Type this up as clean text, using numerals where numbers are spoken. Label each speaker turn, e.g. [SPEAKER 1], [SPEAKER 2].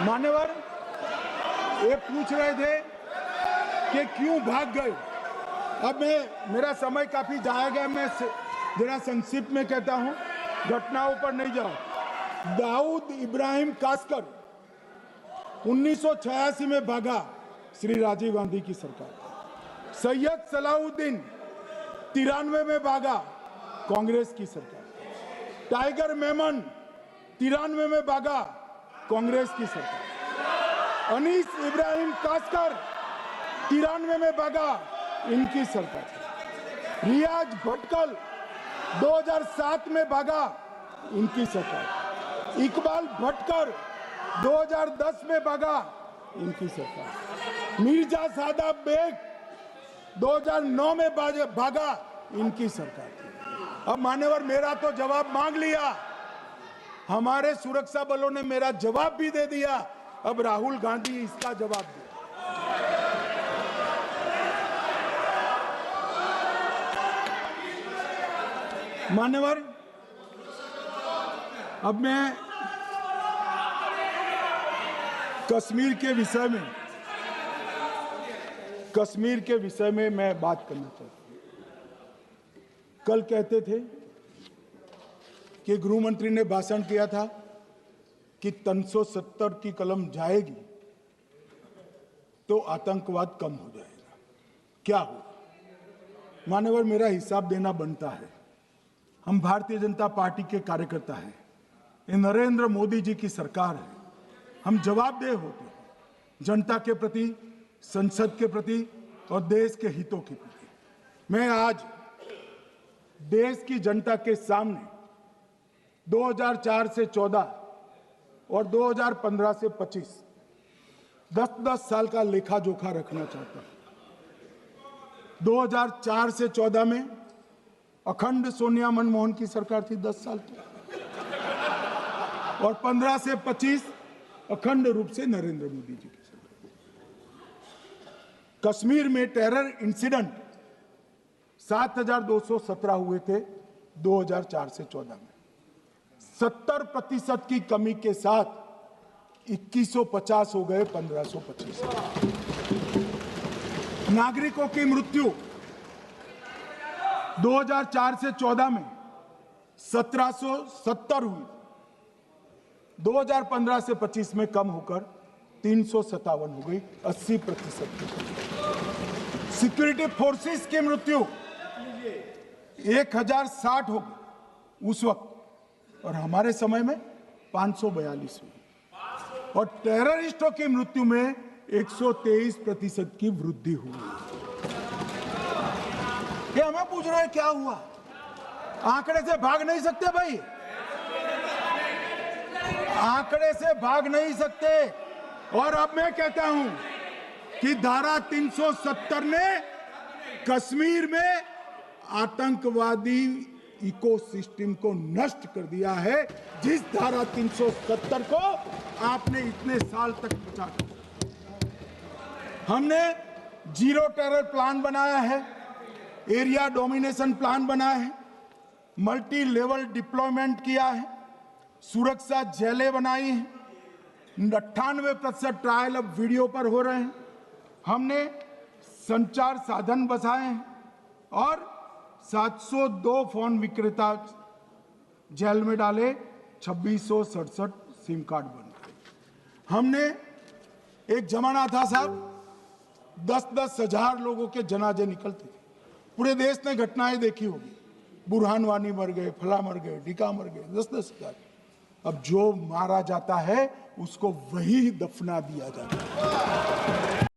[SPEAKER 1] मान्यवर, ये पूछ रहे थे कि क्यों भाग गए। अब मेरा समय काफी जाया गया, मैं जरा संक्षिप्त में कहता हूं, घटनाओं पर नहीं जाऊं। दाऊद इब्राहिम कासकर 1986 में भागा, श्री राजीव गांधी की सरकार। सैयद सलाउद्दीन 93 में भागा, कांग्रेस की सरकार। टाइगर मेमन 93 में भागा, कांग्रेस की सरकार। अनीस इब्राहिम कासकर 93 में भागा, इनकी सरकार। रियाज भटकल 2007 में भागा, इनकी सरकार। इकबाल भटकर 2010 में भागा, इनकी सरकार। मिर्जा सादाब बेग 2009 में भागा, इनकी सरकार। अब मान्यवर, मेरा तो जवाब मांग लिया, हमारे सुरक्षा बलों ने मेरा जवाब भी दे दिया, अब राहुल गांधी इसका जवाब दे। मान्यवर, अब मैं कश्मीर के विषय में मैं बात करना चाहता हूं। कल कहते थे कि गृह मंत्री ने भाषण किया था कि 370 की कलम जाएगी तो आतंकवाद कम हो जाएगा। क्या हो? मान्यवर, मेरा हिसाब देना बनता है। हम भारतीय जनता पार्टी के कार्यकर्ता हैं, ये नरेंद्र मोदी जी की सरकार है, हम जवाबदेह होते हैं जनता के प्रति, संसद के प्रति और देश के हितों के प्रति। मैं आज देश की जनता के सामने 2004 से 14 और 2015 से 25 10-10 साल का लेखा जोखा रखना चाहता हूं। 2004 से 14 में अखंड सोनिया मनमोहन की सरकार थी 10 साल की, और 15 से 25 अखंड रूप से नरेंद्र मोदी जी की सरकार। कश्मीर में टेरर इंसिडेंट 7217 हुए थे 2004 से 14 में। 70% की कमी के साथ 2150 हो गए 1525। नागरिकों की मृत्यु 2004 से 14 में 1770 हुई, 2015 से 25 में कम होकर 357 हो गई, 80%। सिक्योरिटी फोर्सेस की मृत्यु 1060 हो गई उस वक्त, और हमारे समय में 542 हुई, और टेररिस्टों की मृत्यु में 123% की वृद्धि हुई। ये हमें पूछ रहे हैं क्या हुआ? आंकड़े से भाग नहीं सकते भाई, आंकड़े से भाग नहीं सकते। और अब मैं कहता हूं कि धारा 370 ने कश्मीर में आतंकवादी इकोसिस्टम को नष्ट कर दिया है, जिस धारा 370 को आपने इतने साल तक बचा कर। हमने जीरो टेरर प्लान बनाया है, एरिया डोमिनेशन प्लान बनाया है, मल्टी लेवल डिप्लॉयमेंट किया है, सुरक्षा जेलें बनाई हैं, 98% ट्रायल अब वीडियो पर हो रहे हैं, हमने संचार साधन बसाए हैं, और 702 फोन विक्रेता जेल में डाले, 2667 सिम कार्ड बन गए। हमने, एक जमाना था साहब 10-10 हजार लोगों के जनाजे निकलते थे, पूरे देश ने घटनाएं देखी होगी, बुरहान वानी मर गए, फला मर गए, ढिका मर गए, 10-10 हजार। अब जो मारा जाता है उसको वही दफना दिया जाता है।